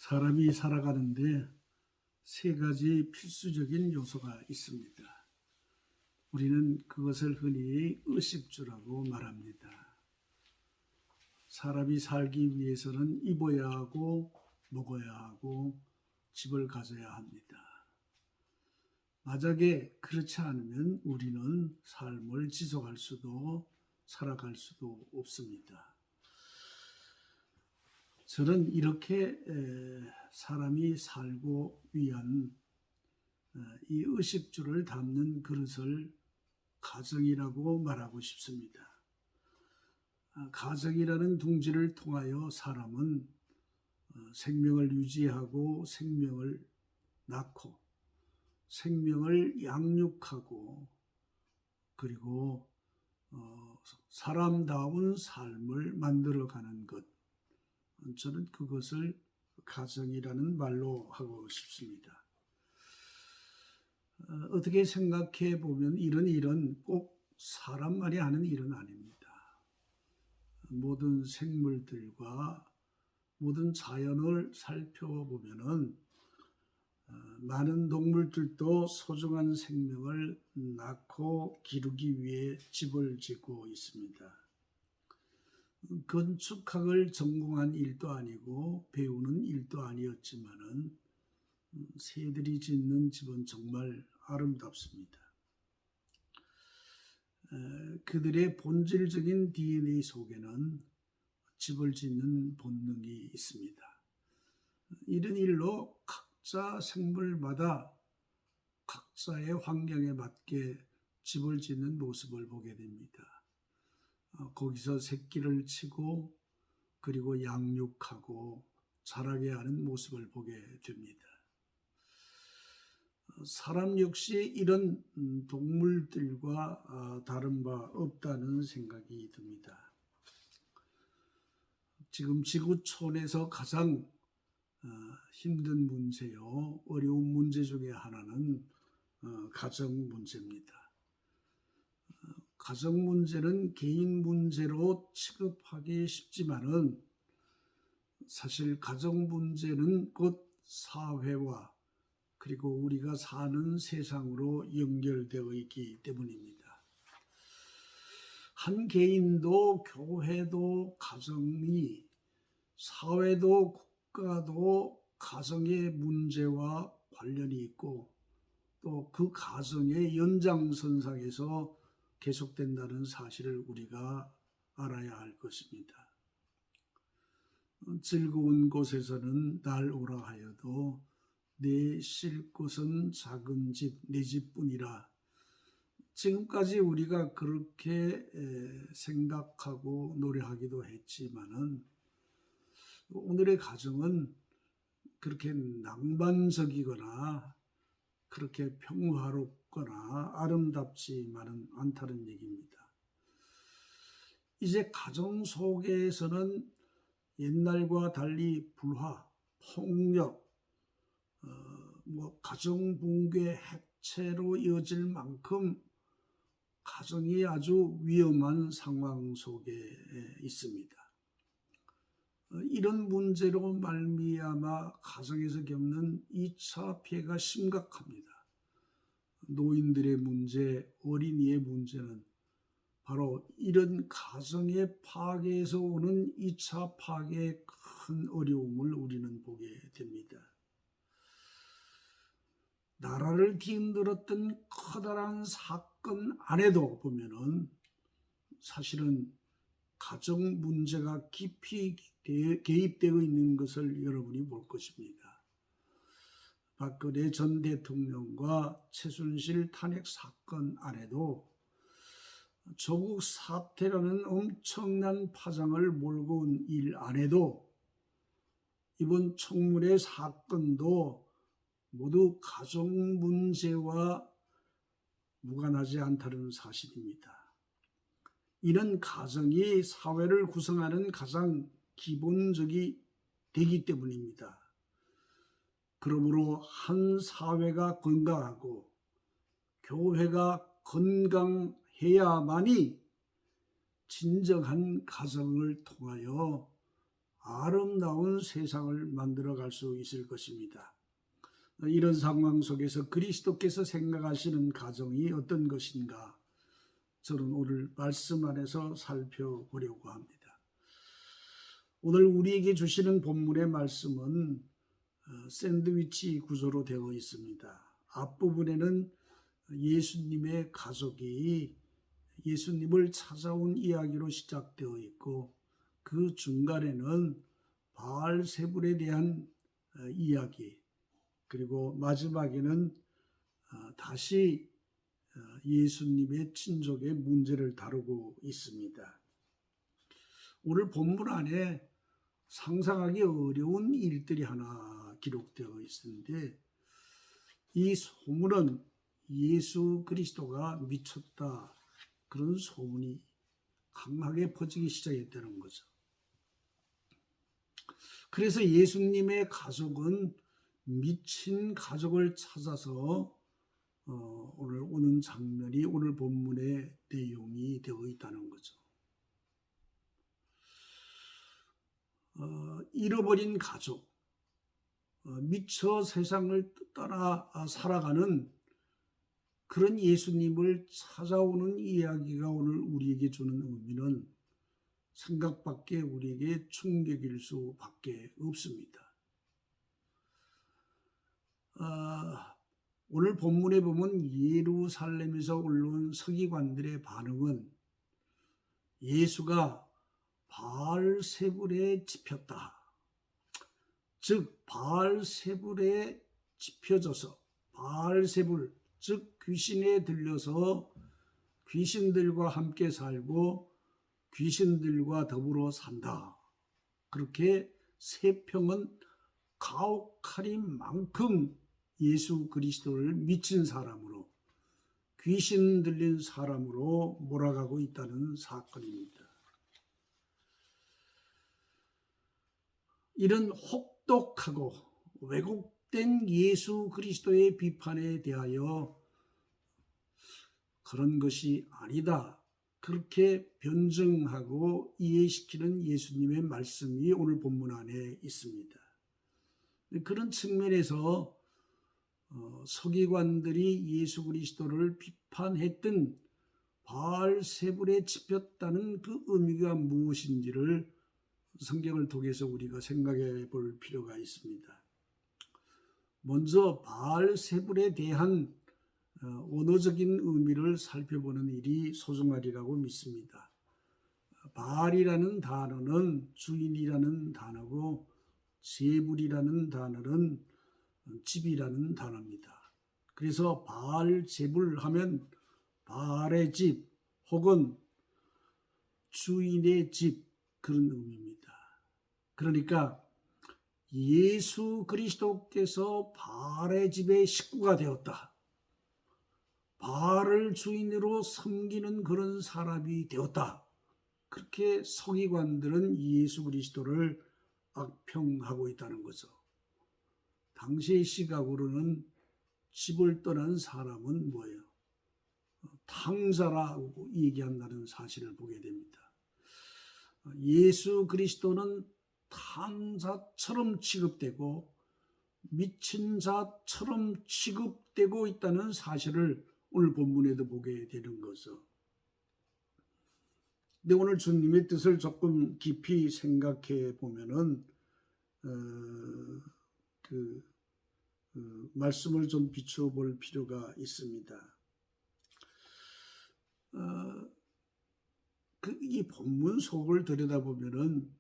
사람이 살아가는데 세 가지 필수적인 요소가 있습니다. 우리는 그것을 흔히 의식주라고 말합니다. 사람이 살기 위해서는 입어야 하고 먹어야 하고 집을 가져야 합니다. 만약에 그렇지 않으면 우리는 삶을 지속할 수도 살아갈 수도 없습니다. 저는 이렇게 사람이 살고 위한 이 의식주를 담는 그릇을 가정이라고 말하고 싶습니다. 가정이라는 둥지를 통하여 사람은 생명을 유지하고 생명을 낳고 생명을 양육하고 그리고 사람다운 삶을 만들어가는 것, 저는 그것을 가정이라는 말로 하고 싶습니다. 어떻게 생각해 보면 이런 일은 꼭 사람만이 하는 일은 아닙니다. 모든 생물들과 모든 자연을 살펴보면은 많은 동물들도 소중한 생명을 낳고 기르기 위해 집을 짓고 있습니다. 건축학을 전공한 일도 아니고 배우는 일도 아니었지만은 새들이 짓는 집은 정말 아름답습니다. 그들의 본질적인 DNA 속에는 집을 짓는 본능이 있습니다. 이런 일로 각자 생물마다 각자의 환경에 맞게 집을 짓는 모습을 보게 됩니다. 거기서 새끼를 치고 그리고 양육하고 자라게 하는 모습을 보게 됩니다. 사람 역시 이런 동물들과 다른 바 없다는 생각이 듭니다. 지금 지구촌에서 가장 힘든 문제요, 어려운 문제 중에 하나는 가정 문제입니다. 가정 문제는 개인 문제로 취급하기 쉽지만은 사실 가정 문제는 곧 사회와 그리고 우리가 사는 세상으로 연결되어 있기 때문입니다. 한 개인도 교회도 가정이 사회도 국가도 가정의 문제와 관련이 있고 또 그 가정의 연장선상에서 계속된다는 사실을 우리가 알아야 할 것입니다. 즐거운 곳에서는 날 오라 하여도 내 쉴 곳은 작은 집, 내 집뿐이라. 지금까지 우리가 그렇게 생각하고 노래하기도 했지만은 오늘의 가정은 그렇게 낭만적이거나 그렇게 평화롭거나 아름답지만은 않다는 얘기입니다. 이제 가정 속에서는 옛날과 달리 불화, 폭력, 가정 붕괴, 해체로 이어질 만큼 가정이 아주 위험한 상황 속에 있습니다. 이런 문제로 말미암아 가정에서 겪는 2차 피해가 심각합니다. 노인들의 문제, 어린이의 문제는 바로 이런 가정의 파괴에서 오는 2차 파괴의 큰 어려움을 우리는 보게 됩니다. 나라를 뒤흔들었던 커다란 사건 안에도 보면은 사실은 가정 문제가 깊이 개입되어 있는 것을 여러분이 볼 것입니다. 박근혜 전 대통령과 최순실 탄핵 사건 안에도 조국 사태라는 엄청난 파장을 몰고 온 일 안에도 이번 청문회 사건도 모두 가정 문제와 무관하지 않다는 사실입니다. 이런 가정이 사회를 구성하는 가장 기본적이 되기 때문입니다. 그러므로 한 사회가 건강하고 교회가 건강해야만이 진정한 가정을 통하여 아름다운 세상을 만들어 갈 수 있을 것입니다. 이런 상황 속에서 그리스도께서 생각하시는 가정이 어떤 것인가, 저는 오늘 말씀 안에서 살펴보려고 합니다. 오늘 우리에게 주시는 본문의 말씀은 샌드위치 구조로 되어 있습니다. 앞부분에는 예수님의 가족이 예수님을 찾아온 이야기로 시작되어 있고, 그 중간에는 바알세불에 대한 이야기, 그리고 마지막에는 다시 예수님의 친족의 문제를 다루고 있습니다. 오늘 본문 안에 상상하기 어려운 일들이 하나 기록되어 있는데, 이 소문은 예수 그리스도가 미쳤다, 그런 소문이 강하게 퍼지기 시작했다는 거죠. 그래서 예수님의 가족은 미친 가족을 찾아서 오늘 오는 장면이 오늘 본문의 내용이 되어 있다는 거죠. 잃어버린 가족, 미처 세상을 떠나 살아가는 그런 예수님을 찾아오는 이야기가 오늘 우리에게 주는 의미는 생각밖에 우리에게 충격일 수밖에 없습니다. 오늘 본문에 보면 예루살렘에서 올라온 서기관들의 반응은 예수가 바알세불에 집혔다, 즉 바알세불에 집혀져서, 바알세불 즉 귀신에 들려서 귀신들과 함께 살고 귀신들과 더불어 산다, 그렇게 세평은 가혹할 만큼 예수 그리스도를 미친 사람으로, 귀신 들린 사람으로 몰아가고 있다는 사건입니다. 이런 혹독하고 왜곡된 예수 그리스도의 비판에 대하여 그런 것이 아니다, 그렇게 변증하고 이해시키는 예수님의 말씀이 오늘 본문 안에 있습니다. 그런 측면에서 서기관들이 예수 그리스도를 비판했던 바알세불에 집혔다는 그 의미가 무엇인지를 성경을 통해서 우리가 생각해 볼 필요가 있습니다. 먼저 바알세불에 대한 언어적인 의미를 살펴보는 일이 소중하리라고 믿습니다. 바알이라는 단어는 주인이라는 단어고, 세불이라는 단어는 집이라는 단어입니다. 그래서 바알세불 하면 바알의 집 혹은 주인의 집, 그런 의미입니다. 그러니까 예수 그리스도께서 바알의 집의 식구가 되었다, 바알을 주인으로 섬기는 그런 사람이 되었다, 그렇게 서기관들은 예수 그리스도를 악평하고 있다는 거죠. 당시의 시각으로는 집을 떠난 사람은 뭐예요? 탕자라고 얘기한다는 사실을 보게 됩니다. 예수 그리스도는 탕자처럼 취급되고 미친 자처럼 취급되고 있다는 사실을 오늘 본문에도 보게 되는 거죠. 근데 오늘 주님의 뜻을 조금 깊이 생각해 보면은 말씀을 좀 비춰볼 필요가 있습니다. 이 본문 속을 들여다보면은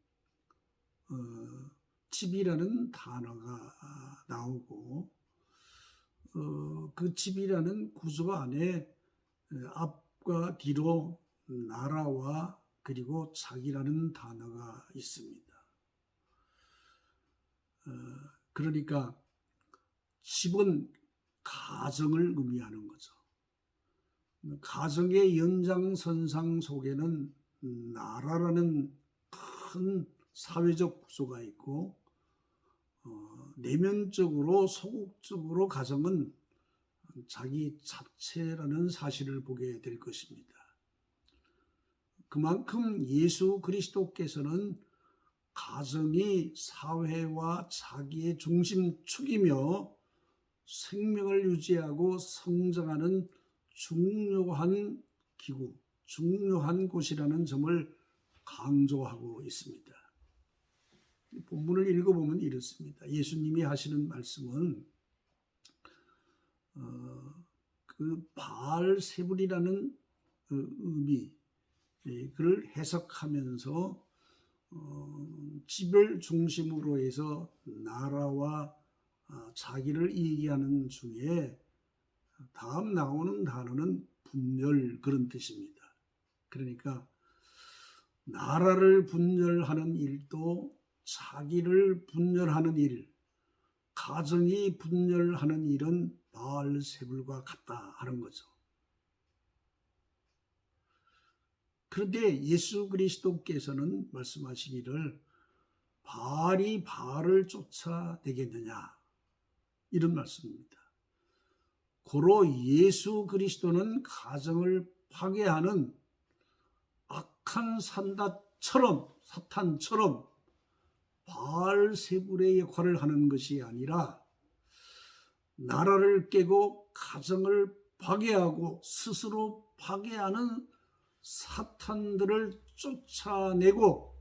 집이라는 단어가 나오고, 그 집이라는 구조 안에 앞과 뒤로 나라와 그리고 자기라는 단어가 있습니다. 그러니까 집은 가정을 의미하는 거죠. 가정의 연장선상 속에는 나라라는 큰 사회적 구조가 있고, 내면적으로 소극적으로 가정은 자기 자체라는 사실을 보게 될 것입니다. 그만큼 예수 그리스도께서는 가정이 사회와 자기의 중심축이며 생명을 유지하고 성장하는 중요한 기구, 중요한 곳이라는 점을 강조하고 있습니다. 본문을 읽어보면 이렇습니다. 예수님이 하시는 말씀은 그 바알세불이라는 의미, 그를 해석하면서 집을 중심으로 해서 나라와 자기를 얘기하는 중에 다음 나오는 단어는 분열, 그런 뜻입니다. 그러니까 나라를 분열하는 일도 자기를 분열하는 일, 가정이 분열하는 일은 바알세불과 같다 하는 거죠. 그런데 예수 그리스도께서는 말씀하시기를 바알이 바알을 쫓아내겠느냐, 이런 말씀입니다. 고로 예수 그리스도는 가정을 파괴하는 악한 사탄처럼 바알세불의 역할을 하는 것이 아니라 나라를 깨고 가정을 파괴하고 스스로 파괴하는 사탄들을 쫓아내고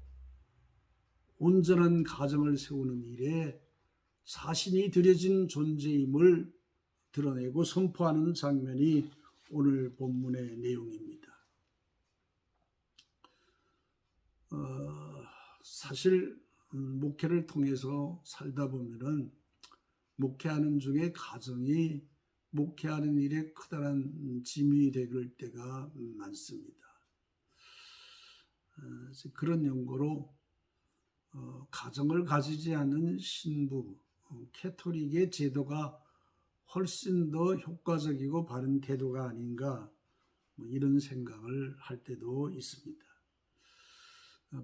온전한 가정을 세우는 일에 자신이 들여진 존재임을 드러내고 선포하는 장면이 오늘 본문의 내용입니다. 사실 목회를 통해서 살다 보면은 목회하는 중에 가정이 목회하는 일에 커다란 짐이 될 때가 많습니다. 그런 연고로 가정을 가지지 않은 신부, 캐토릭의 제도가 훨씬 더 효과적이고 바른 태도가 아닌가, 이런 생각을 할 때도 있습니다.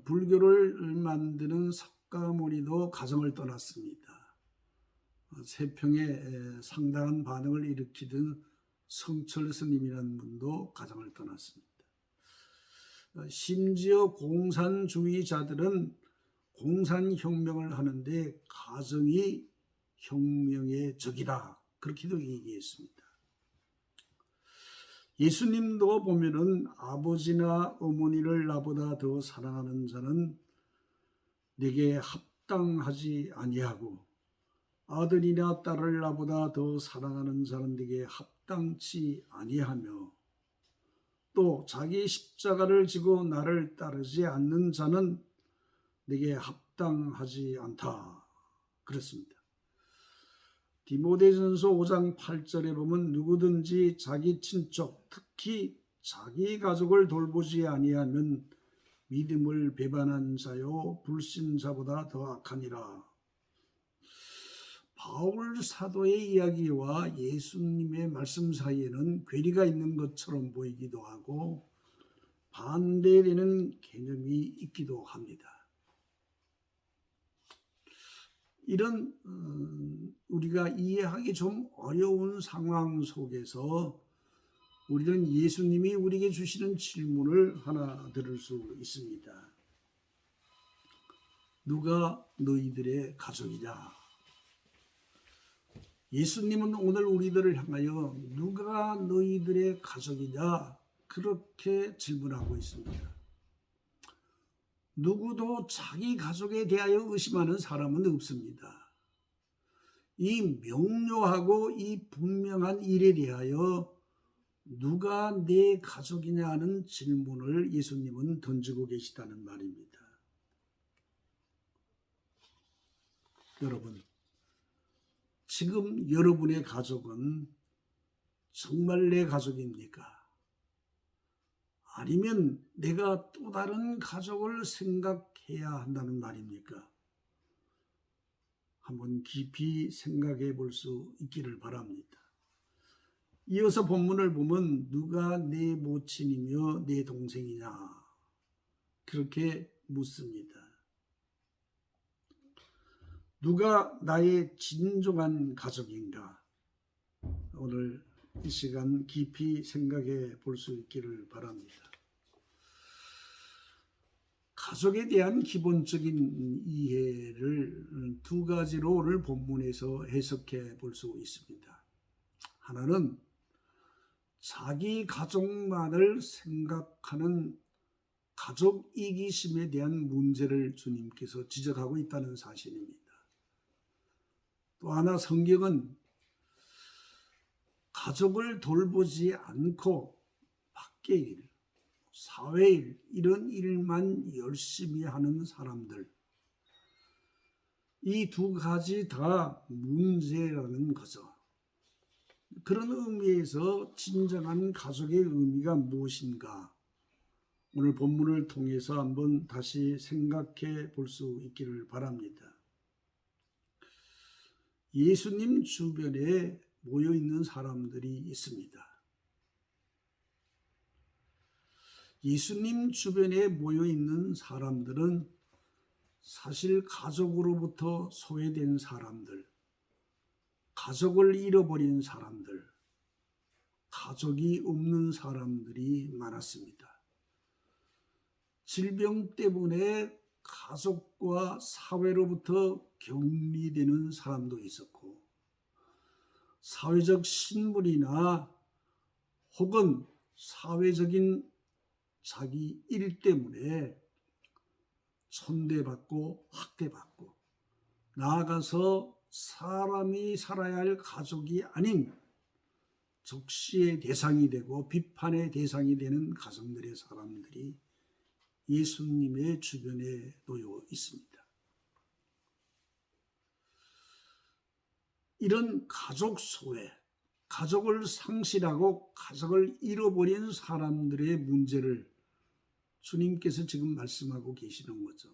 불교를 만드는 석가모니도 가정을 떠났습니다. 세평에 상당한 반응을 일으키던 성철 스님이라는 분도 가정을 떠났습니다. 심지어 공산주의자들은 공산혁명을 하는데 가정이 혁명의 적이다, 그렇게도 얘기했습니다. 예수님도 보면은 아버지나 어머니를 나보다 더 사랑하는 자는 내게 합당하지 아니하고 아들이나 딸을 나보다 더 사랑하는 자는 내게 합당치 아니하며 또 자기 십자가를 지고 나를 따르지 않는 자는 내게 합당하지 않다, 그랬습니다. 디모데전서 5장 8절에 보면 누구든지 자기 친척, 특히 자기 가족을 돌보지 아니하면 믿음을 배반한 자요 불신자보다 더 악하니라. 바울 사도의 이야기와 예수님의 말씀 사이에는 괴리가 있는 것처럼 보이기도 하고 반대되는 개념이 있기도 합니다. 이런 우리가 이해하기 좀 어려운 상황 속에서 우리는 예수님이 우리에게 주시는 질문을 하나 들을 수 있습니다. 누가 너희들의 가족이냐? 예수님은 오늘 우리들을 향하여 누가 너희들의 가족이냐, 그렇게 질문하고 있습니다. 누구도 자기 가족에 대하여 의심하는 사람은 없습니다. 이 명료하고 이 분명한 일에 대하여 누가 내 가족이냐 하는 질문을 예수님은 던지고 계시다는 말입니다. 여러분, 지금 여러분의 가족은 정말 내 가족입니까? 아니면 내가 또 다른 가족을 생각해야 한다는 말입니까? 한번 깊이 생각해 볼 수 있기를 바랍니다. 이어서 본문을 보면 누가 내 모친이며 내 동생이냐, 그렇게 묻습니다. 누가 나의 진정한 가족인가? 오늘 이 시간 깊이 생각해 볼 수 있기를 바랍니다. 가족에 대한 기본적인 이해를 두 가지로 오늘 본문에서 해석해 볼 수 있습니다. 하나는 자기 가족만을 생각하는 가족 이기심에 대한 문제를 주님께서 지적하고 있다는 사실입니다. 또 하나, 성경은 가족을 돌보지 않고 밖의 일, 사회일, 이런 일만 열심히 하는 사람들, 이 두 가지 다 문제라는 거죠. 그런 의미에서 진정한 가족의 의미가 무엇인가, 오늘 본문을 통해서 한번 다시 생각해 볼 수 있기를 바랍니다. 예수님 주변에 모여 있는 사람들이 있습니다. 예수님 주변에 모여 있는 사람들은 사실 가족으로부터 소외된 사람들, 가족을 잃어버린 사람들, 가족이 없는 사람들이 많았습니다. 질병 때문에 가족과 사회로부터 격리되는 사람도 있었고, 사회적 신분이나 혹은 사회적인 자기 일 때문에 손대받고 학대받고, 나아가서 사람이 살아야 할 가족이 아닌 적시의 대상이 되고 비판의 대상이 되는 가정들의 사람들이 예수님의 주변에 놓여 있습니다. 이런 가족 소외, 가족을 상실하고 가족을 잃어버린 사람들의 문제를 주님께서 지금 말씀하고 계시는 거죠.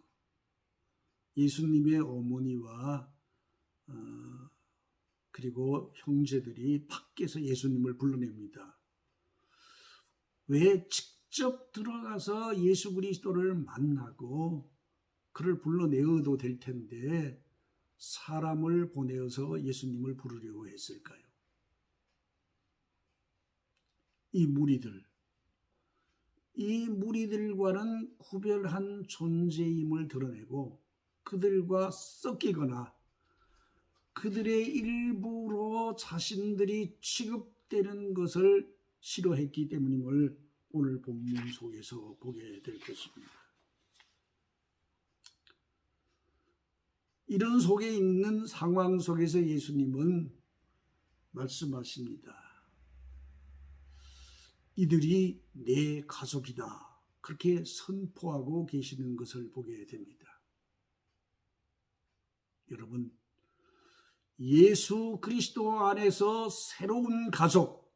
예수님의 어머니와 그리고 형제들이 밖에서 예수님을 불러냅니다. 왜 직접 들어가서 예수 그리스도를 만나고 그를 불러내어도 될 텐데 사람을 보내어서 예수님을 부르려고 했을까요? 이 무리들과는 구별한 존재임을 드러내고 그들과 섞이거나 그들의 일부로 자신들이 취급되는 것을 싫어했기 때문임을 오늘 본문 속에서 보게 될 것입니다. 이런 속에 있는 상황 속에서 예수님은 말씀하십니다. 이들이 내 가족이다. 그렇게 선포하고 계시는 것을 보게 됩니다. 여러분, 예수 그리스도 안에서 새로운 가족,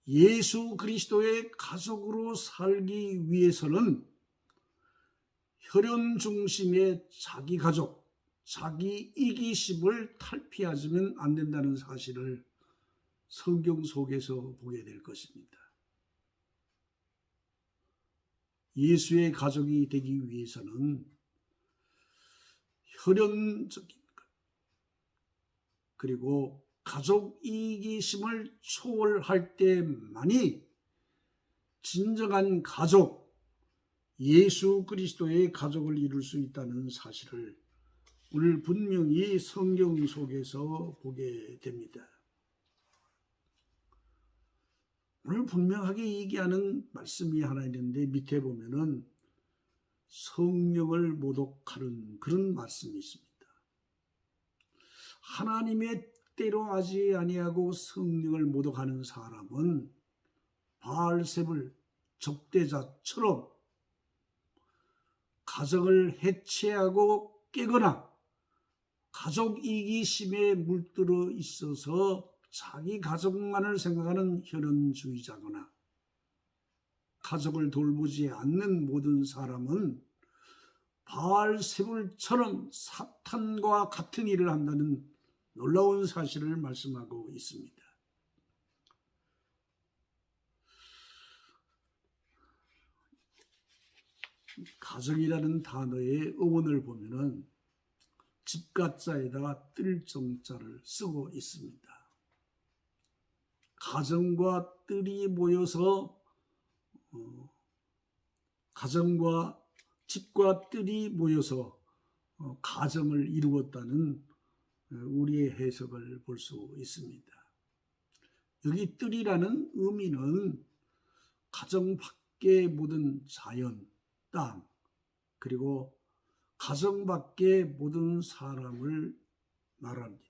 예수 그리스도의 가족으로 살기 위해서는 혈연 중심의 자기 가족, 자기 이기심을 탈피하지는 안 된다는 사실을 성경 속에서 보게 될 것입니다. 예수의 가족이 되기 위해서는 혈연적인 것, 그리고 가족 이기심을 초월할 때만이 진정한 가족, 예수 그리스도의 가족을 이룰 수 있다는 사실을 오늘 분명히 성경 속에서 보게 됩니다. 오늘 분명하게 얘기하는 말씀이 하나 있는데 밑에 보면은 성령을 모독하는 그런 말씀이 있습니다. 하나님의 때로 하지 아니하고 성령을 모독하는 사람은 바알세불 적대자처럼 가정을 해체하고 깨거나 가족 이기심에 물들어 있어서 자기 가족만을 생각하는 혈연주의자거나 가족을 돌보지 않는 모든 사람은 바알세불처럼 사탄과 같은 일을 한다는 놀라운 사실을 말씀하고 있습니다. 가정이라는 단어의 어원을 보면은 집가자에다가 뜰정자를 쓰고 있습니다. 가정과 뜰이 모여서 가정과 집과 뜰이 모여서 가정을 이루었다는 우리의 해석을 볼 수 있습니다. 여기 뜰이라는 의미는 가정 밖의 모든 자연, 땅, 그리고 가정 밖의 모든 사람을 말합니다.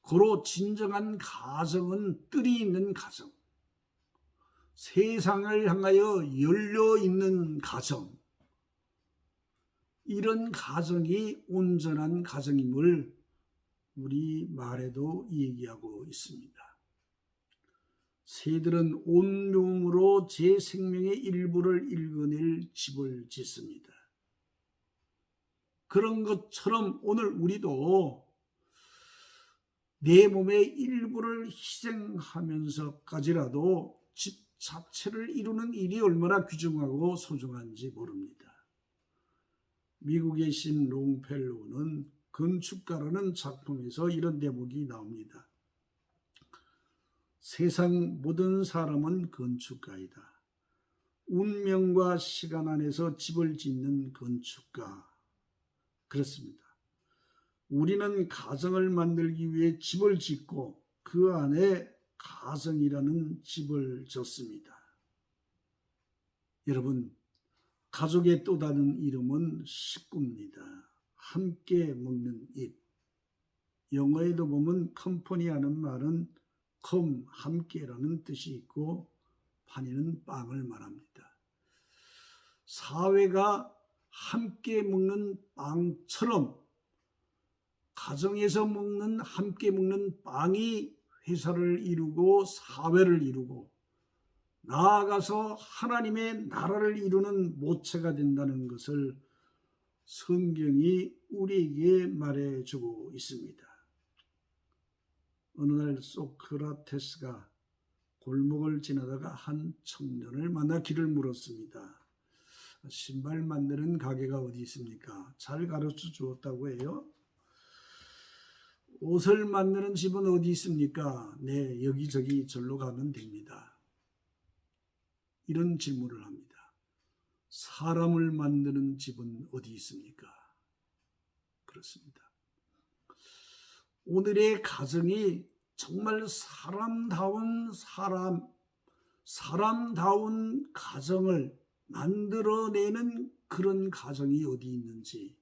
고로 진정한 가정은 뜰이 있는 가정, 세상을 향하여 열려 있는 가정, 이런 가정이 온전한 가정임을 우리 말에도 얘기하고 있습니다. 새들은 온몸으로 제 생명의 일부를 읽어낼 집을 짓습니다. 그런 것처럼 오늘 우리도 내 몸의 일부를 희생하면서까지라도 집 자체를 이루는 일이 얼마나 귀중하고 소중한지 모릅니다. 미국의 신 롱펠로우는 건축가라는 작품에서 이런 대목이 나옵니다. 세상 모든 사람은 건축가이다. 운명과 시간 안에서 집을 짓는 건축가. 그렇습니다. 우리는 가정을 만들기 위해 집을 짓고 그 안에 가정이라는 집을 졌습니다. 여러분, 가족의 또 다른 이름은 식구입니다. 함께 먹는 입. 영어에도 보면 컴퍼니 하는 말은 come, 함께라는 뜻이 있고 파니는 빵을 말합니다. 사회가 함께 먹는 빵처럼 가정에서 먹는 함께 먹는 빵이 회사를 이루고 사회를 이루고 나아가서 하나님의 나라를 이루는 모체가 된다는 것을 성경이 우리에게 말해주고 있습니다. 어느 날 소크라테스가 골목을 지나다가 한 청년을 만나 길을 물었습니다. 신발 만드는 가게가 어디 있습니까? 잘 가르쳐 주었다고 해요. 옷을 만드는 집은 어디 있습니까? 네, 여기저기 절로 가면 됩니다. 이런 질문을 합니다. 사람을 만드는 집은 어디 있습니까? 그렇습니다. 오늘의 가정이 정말 사람다운 가정을 만들어내는 그런 가정이 어디 있는지,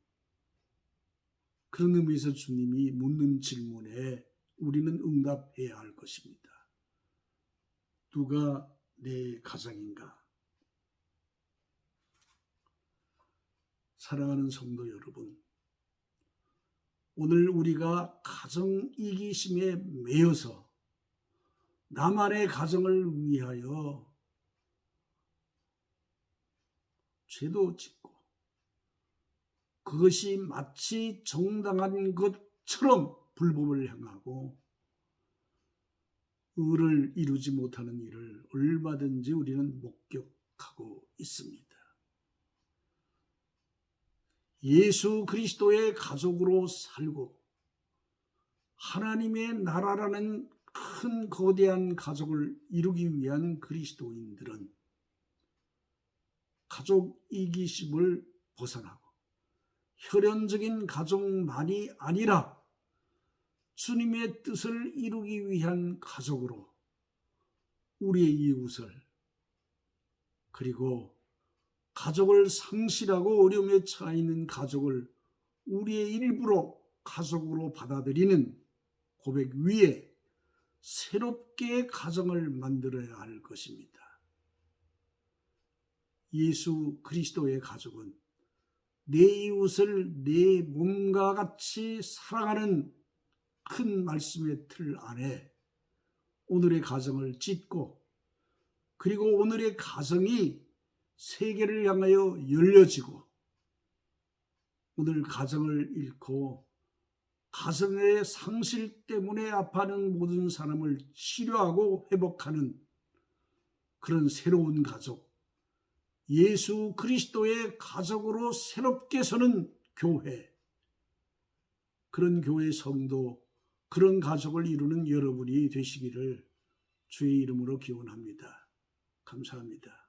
그런 의미에서 주님이 묻는 질문에 우리는 응답해야 할 것입니다. 누가 내 가정인가? 사랑하는 성도 여러분, 오늘 우리가 가정 이기심에 매여서 나만의 가정을 위하여 죄도 짓고 그것이 마치 정당한 것처럼 불법을 행하고 의를 이루지 못하는 일을 얼마든지 우리는 목격하고 있습니다. 예수 그리스도의 가족으로 살고 하나님의 나라라는 큰 거대한 가족을 이루기 위한 그리스도인들은 가족 이기심을 벗어나고 혈연적인 가족만이 아니라 주님의 뜻을 이루기 위한 가족으로 우리의 이웃을, 그리고 가족을 상실하고 어려움에 처해 있는 가족을 우리의 일부로 가족으로 받아들이는 고백 위에 새롭게 가정을 만들어야 할 것입니다. 예수 그리스도의 가족은 내 이웃을 내 몸과 같이 사랑하는 큰 말씀의 틀 안에 오늘의 가정을 짓고, 그리고 오늘의 가정이 세계를 향하여 열려지고 오늘 가정을 잃고 가정의 상실 때문에 아파하는 모든 사람을 치료하고 회복하는 그런 새로운 가족, 예수 그리스도의 가족으로 새롭게 서는 교회, 그런 교회 성도, 그런 가족을 이루는 여러분이 되시기를 주의 이름으로 기원합니다. 감사합니다.